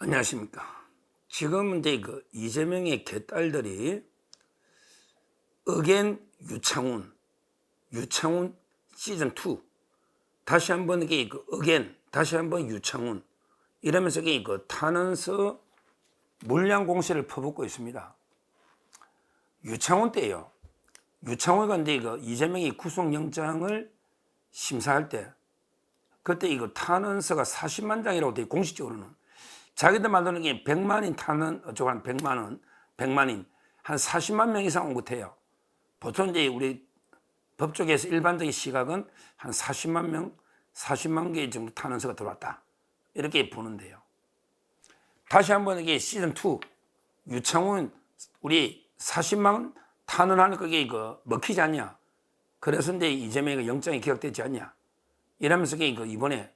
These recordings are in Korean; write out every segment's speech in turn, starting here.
안녕하십니까. 지금 이제 이재명의 개딸들이 어겐 유창훈 시즌 2 다시 한번 이게 어겐 다시 한번 유창훈 이러면서 이게 탄원서 물량 공세를 퍼붓고 있습니다. 유창훈 때요. 유창훈이 이제 이재명이 구속영장을 심사할 때 그때 탄원서가 40만 장이라고 돼 공식적으로는. 자기들 말로는 100만인 탄원, 한 100만인, 한 40만 명 이상 온 것 같아요. 보통 이제 우리 법조계에서 일반적인 시각은 한 40만 명, 40만 개 정도 탄원서가 들어왔다. 이렇게 보는데요. 다시 한번 이게 시즌2, 유창훈, 우리 40만 탄원하는 그게 먹히지 않냐. 그래서 이제 이재명의 영장이 기각되지 않냐. 이러면서 이번에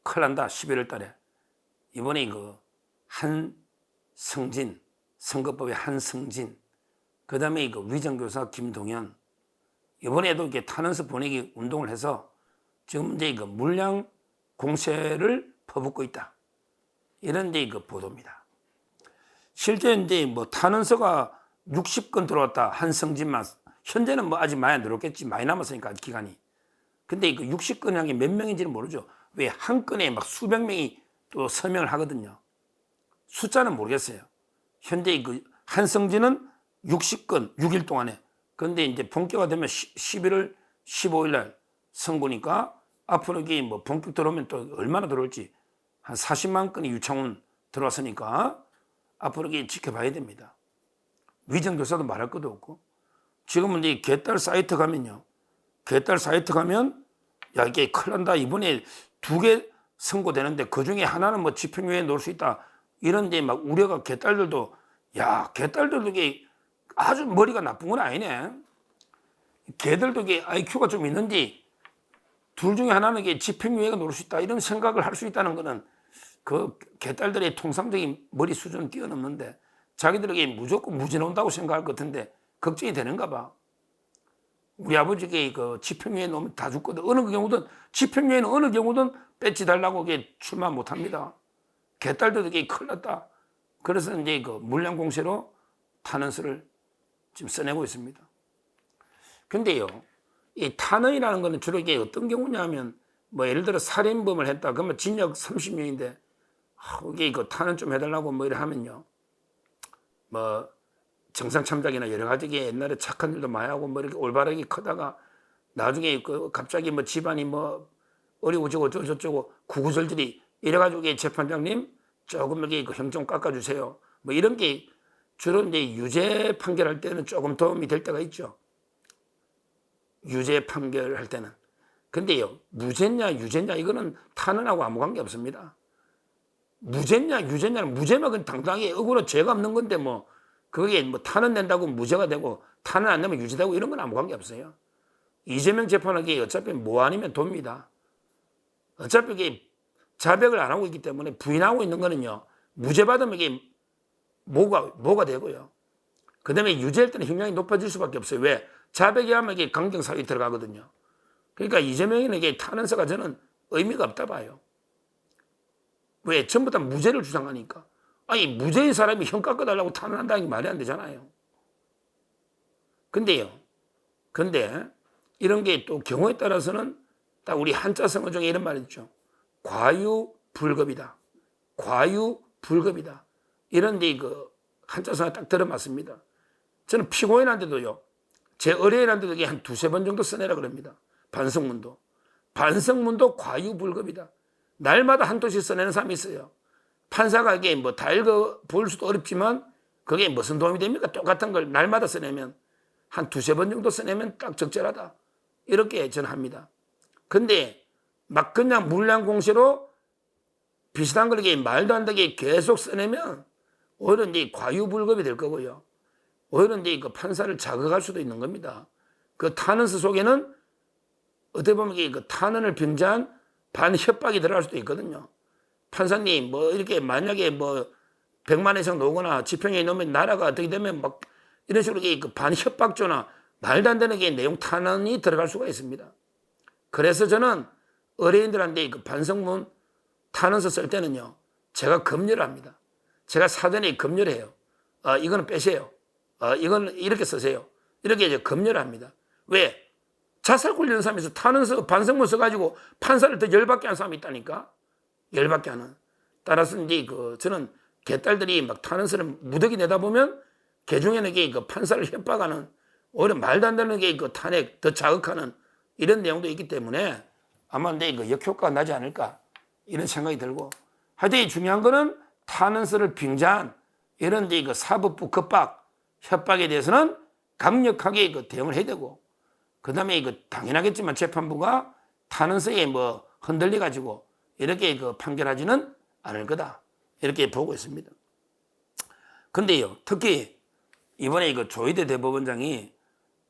큰일 난다, 11월 달에. 이번에 한성진, 선거법의 한성진, 그 다음에 위정교사 김동연, 이번에도 이렇게 탄원서 보내기 운동을 해서 지금 이제 물량 공세를 퍼붓고 있다. 이런 이제 보도입니다. 실제 이제 탄원서가 60건 들어왔다. 한성진만. 현재는 아직 많이 안 들어왔겠지. 많이 남았으니까 기간이. 근데 60건이 몇 명인지는 모르죠. 왜 한 건에 수백 명이 또 서명을 하거든요. 숫자는 모르겠어요. 현재 한성진은 60건 6일 동안에. 그런데 이제 본격화되면 11월 15일 날 선고니까 앞으로 이게 본격 들어오면 또 얼마나 들어올지 한 40만 건이 유창훈 들어왔으니까 앞으로 이게 지켜봐야 됩니다. 위정교사도 말할 것도 없고. 지금은 이제 개딸 사이트 가면요. 개딸 사이트 가면 야 이게 큰일 난다. 이번에 2개 선고되는데 그 중에 하나는 집행유예에 놓을 수 있다. 이런 데 우려가 개딸들도 야 개딸들도 이게 아주 머리가 나쁜 건 아니네. 개들도 이게 IQ가 좀 있는지 둘 중에 하나는 이게 집행유예가 놓을 수 있다. 이런 생각을 할 수 있다는 거는 그 개딸들의 통상적인 머리 수준을 뛰어넘는데 자기들에게 무조건 무죄 나온다고 생각할 것 같은데 걱정이 되는가 봐. 우리 아버지께 집행유예 놓으면 다 죽거든. 어느 경우든 집행유예는 어느 경우든 뺏지 달라고 출마 못 합니다. 개딸들도 이게 큰일 났다. 그래서 이제 물량 공세로 탄원서를 지금 써내고 있습니다. 근데요, 이 탄원이라는 거는 주로 이게 어떤 경우냐면 예를 들어 살인범을 했다. 그러면 징역 30년인데 이게 탄원 좀 해달라고 이래 하면요. 정상참작이나 여러 가지 옛날에 착한 일도 많이 하고 이렇게 올바르게 크다가 나중에 갑자기 집안이 어려워지고 어쩌고 구구절절이 이래가지고 재판장님 조금 이렇게 형 좀 깎아주세요. 이런 게 주로 이제 유죄 판결할 때는 조금 도움이 될 때가 있죠. 유죄 판결할 때는. 근데요, 무죄냐 유죄냐 이거는 탄원하고 아무 관계 없습니다. 무죄냐 유죄냐는 무죄면 당당하게 억울한 죄가 없는 건데 그게 탄원 낸다고 무죄가 되고 탄원 안 내면 유죄되고 이런 건 아무 관계 없어요. 이재명 재판하기 어차피 아니면 돕니다. 어차피 이게 자백을 안 하고 있기 때문에 부인하고 있는 거는요. 무죄 받으면 이게 뭐가 되고요. 그 다음에 유죄할 때는 형량이 높아질 수밖에 없어요. 왜? 자백이 하면 이게 강경사유에 들어가거든요. 그러니까 이재명에는 이게 탄원서가 저는 의미가 없다 봐요. 왜? 전부 다 무죄를 주장하니까. 아니 무죄인 사람이 형 깎아달라고 탄원한다는 게 말이 안 되잖아요. 근데 이런 게 또 경우에 따라서는 딱 우리 한자성어 중에 이런 말이 있죠. 과유불급이다. 과유불급이다. 이런데 한자성어 딱 들어맞습니다. 저는 피고인한테도요. 제 의뢰인한테도 이게 한 2-3번 정도 써내라 그럽니다. 반성문도 과유불급이다. 날마다 한 도씩 써내는 사람이 있어요. 판사가 이게 다 읽어볼 수도 어렵지만 그게 무슨 도움이 됩니까? 똑같은 걸 날마다 써내면 한 2-3번 정도 써내면 딱 적절하다. 이렇게 저는 합니다. 근데 그냥 물량 공세로 비슷한 걸 말도 안 되게 계속 써내면 오히려 이제 과유불급이 될 거고요. 오히려 이제 판사를 자극할 수도 있는 겁니다. 그 탄원서 속에는 어떻게 보면 탄원을 병자한 반협박이 들어갈 수도 있거든요. 판사님 이렇게 만약에 100만 이상 나오거나 집행유예 넣으면 나라가 어떻게 되면 이런 식으로 반협박조나 말도 안 되는 내용 탄원이 들어갈 수가 있습니다. 그래서 저는 의뢰인들한테 반성문 탄원서 쓸 때는요. 제가 검열을 합니다. 제가 사전에 검열을 해요. 이거는 빼세요. 이건 이렇게 쓰세요. 이렇게 이제 검열을 합니다. 왜? 자살 관련 사람에서 탄원서, 반성문 써가지고 판사를 더 열받게 한 사람이 있다니까? 열받게 하는. 따라서 이제 저는 개딸들이 막 탄원서를 무더기 내다 보면 개 중에는 그 판사를 협박하는, 오히려 말도 안 되는 게 탄핵 더 자극하는 이런 내용도 있기 때문에 아마 내 역효과가 나지 않을까 이런 생각이 들고, 하여튼 중요한 거는 탄원서를 빙자한 이런 사법부 겁박, 협박에 대해서는 강력하게 대응을 해야 되고, 그 다음에 당연하겠지만 재판부가 탄원서에 흔들려 가지고 이렇게 판결하지는 않을 거다 이렇게 보고 있습니다. 근데요, 특히 이번에 조희대 대법원장이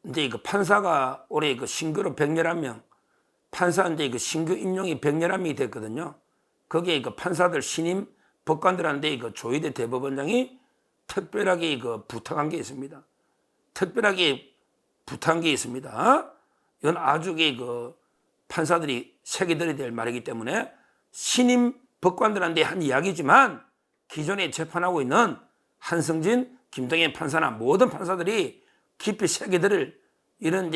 이제 판사가 올해 신규로 111명, 판사 이제 신규 임용이 111명이 됐거든요. 거기에 판사들 신임 법관들한테 조희대 대법원장이 특별하게 부탁한 게 있습니다. 특별하게 부탁한 게 있습니다. 이건 아주 판사들이 새겨들어야 될 말이기 때문에 신임 법관들한테 한 이야기지만 기존에 재판하고 있는 한성진, 김동현 판사나 모든 판사들이 깊이 새겨들을 이런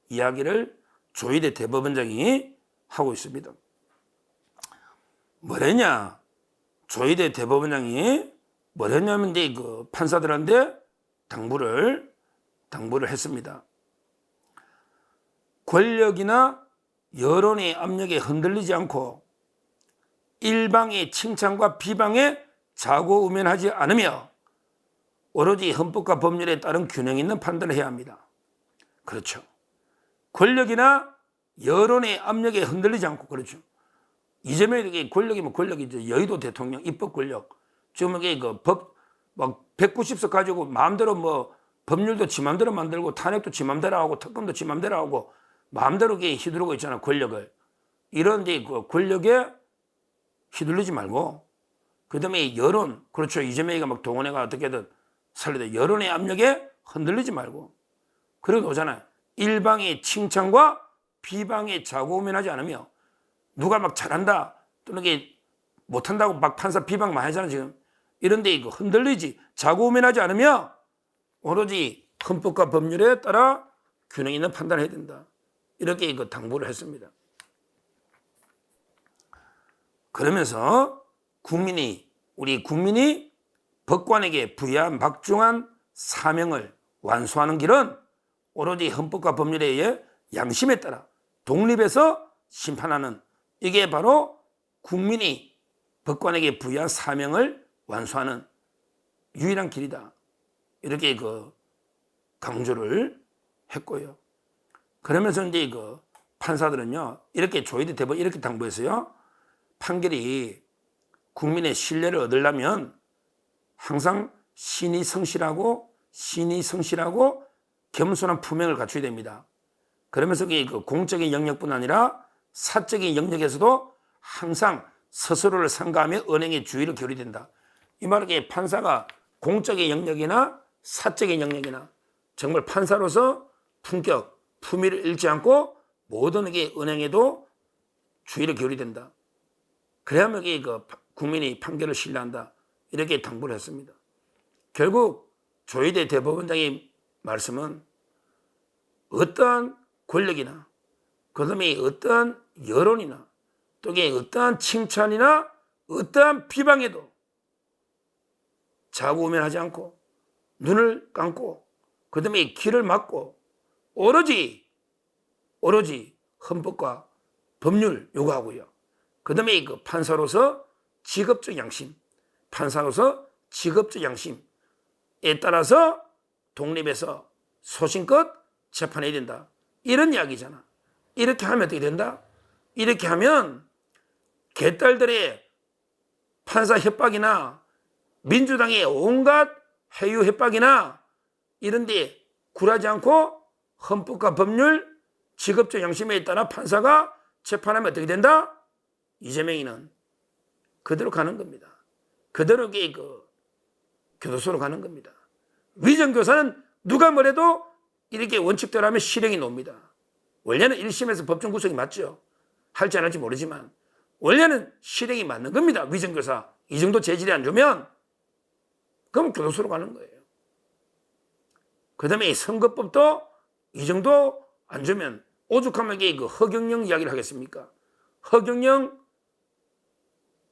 이야기를 조희대 대법원장이 하고 있습니다. 뭐랬냐? 조희대 대법원장이 뭐랬냐면 판사들한테 당부를 했습니다. 권력이나 여론의 압력에 흔들리지 않고 일방의 칭찬과 비방에 자고우면하지 않으며 오로지 헌법과 법률에 따른 균형 있는 판단을 해야 합니다. 그렇죠. 권력이나 여론의 압력에 흔들리지 않고, 그렇죠. 이재명이 권력이면 권력이죠. 여의도 대통령, 입법 권력. 지금 이게 막 190석 가지고 마음대로 법률도 지 마음대로 만들고 탄핵도 지 마음대로 하고 특검도 지 마음대로 하고 마음대로 휘두르고 있잖아, 권력을. 이런 권력에 휘둘리지 말고, 그 다음에 여론, 그렇죠. 이재명이가 막 동원해가 어떻게든 살려도 여론의 압력에 흔들리지 말고, 그러고 오잖아요. 일방의 칭찬과 비방에 자고우면하지 않으며, 누가 막 잘한다 또는 못한다고 막 판사 비방 많이 하잖아 지금. 이런데 흔들리지 자고우면하지 않으며 오로지 헌법과 법률에 따라 균형 있는 판단을 해야 된다. 이렇게 당부를 했습니다. 그러면서 우리 국민이 법관에게 부여한 막중한 사명을 완수하는 길은 오로지 헌법과 법률에 의해 양심에 따라 독립해서 심판하는, 이게 바로 국민이 법관에게 부여한 사명을 완수하는 유일한 길이다. 이렇게 강조를 했고요. 그러면서 이제 판사들은요, 이렇게 조희대 대법원 이렇게 당부했어요. 판결이 국민의 신뢰를 얻으려면 항상 신의 성실하고 겸손한 품행을 갖춰야 됩니다. 그러면서 공적인 영역뿐 아니라 사적인 영역에서도 항상 스스로를 삼가하며 언행의 주의를 기울여야 된다. 이 말은 판사가 공적인 영역이나 사적인 영역이나 정말 판사로서 품격, 품위를 잃지 않고 모든 언행에도 주의를 기울여야 된다. 그래야만 국민이 판결을 신뢰한다. 이렇게 당부를 했습니다. 결국 조희대 대법원장의 말씀은 어떠한 권력이나 그다음에 어떠한 여론이나 또 어떠한 칭찬이나 어떠한 비방에도 자고우면하지 않고 눈을 감고 그다음에 귀를 막고 오로지 헌법과 법률 요구하고요. 그다음에 판사로서 직업적 양심, 양심에 따라서 독립해서 소신껏 재판해야 된다. 이런 이야기잖아. 이렇게 하면 어떻게 된다? 이렇게 하면 개딸들의 판사 협박이나 민주당의 온갖 해유 협박이나 이런 데 굴하지 않고 헌법과 법률, 직업적 양심에 따라 판사가 재판하면 어떻게 된다? 이재명이는 그대로 가는 겁니다. 그대로 교도소로 가는 겁니다. 위정교사는 누가 뭐래도 이렇게 원칙대로 하면 실형이 나옵니다. 원래는 1심에서 법정 구속이 맞죠. 할지 안 할지 모르지만 원래는 실형이 맞는 겁니다. 위정교사 이 정도 재질이 안 좋으면 그럼 교도소로 가는 거예요. 그 다음에 이 선거법도 이 정도 안 좋으면 오죽하면 이게 그 허경영 이야기를 하겠습니까? 허경영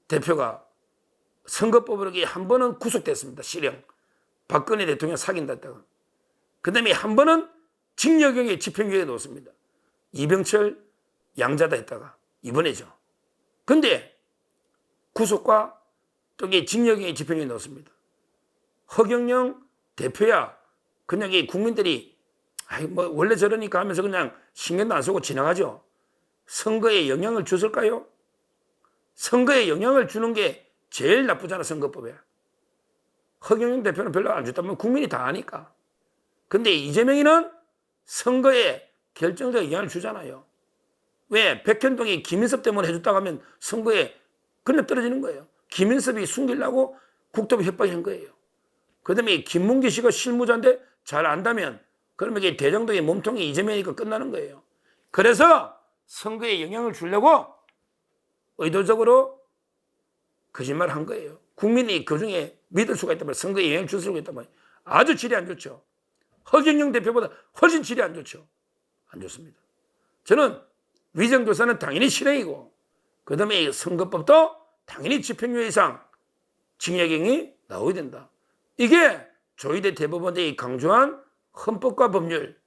대표가 선거법으로 한 번은 구속됐습니다. 실형. 박근혜 대통령 사귄다 했다가. 그 다음에 한 번은 징역형의 집행유예에 넣었습니다. 이병철 양자다 했다가 이번에죠. 근데 구속과 또 징역형의 집행유예에 넣었습니다. 허경영 대표야 그냥 이 국민들이 뭐 원래 저러니까 하면서 그냥 신경도 안 쓰고 지나가죠. 선거에 영향을 줬을까요? 선거에 영향을 주는 게 제일 나쁘잖아, 선거법에. 허경영 대표는 별로 안 줬다면 국민이 다 아니까. 근데 이재명이는 선거에 결정적 영향을 주잖아요. 왜? 백현동이 김인섭 때문에 해줬다고 하면 선거에 그냥 떨어지는 거예요. 김인섭이 숨기려고 국토부 협박한 거예요. 그 다음에 김문기 씨가 실무자인데 잘 안다면 그러면 이게 대장동의 몸통이 이재명이니까 끝나는 거예요. 그래서 선거에 영향을 주려고 의도적으로 거짓말을 한 거예요. 국민이 그중에 믿을 수가 있단 말이에요. 선거에 영향을 줄 수가 있단 말이에요. 아주 질이 안 좋죠. 허경영 대표보다 훨씬 질이 안 좋죠. 안 좋습니다. 저는 위정교사는 당연히 실행이고 그 다음에 선거법도 당연히 집행유예 이상 징역형이 나오야 된다. 이게 조희대 대법원장이 강조한 헌법과 법률,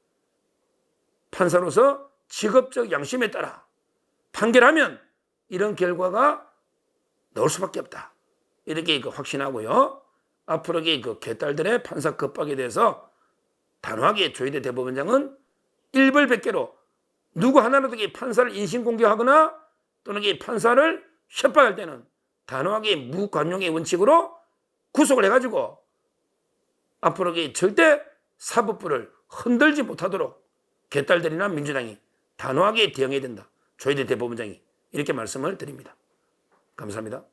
판사로서 직업적 양심에 따라 판결하면 이런 결과가 나올 수밖에 없다. 이렇게 확신하고요. 앞으로 그 개딸들의 판사 겁박에 대해서 단호하게 조희대 대법원장은 일벌백계로 누구 하나라도 판사를 인신공격하거나 또는 판사를 협박할 때는 단호하게 무관용의 원칙으로 구속을 해가지고 앞으로 절대 사법부를 흔들지 못하도록 개딸들이나 민주당이 단호하게 대응해야 된다. 조희대 대법원장이 이렇게 말씀을 드립니다. 감사합니다.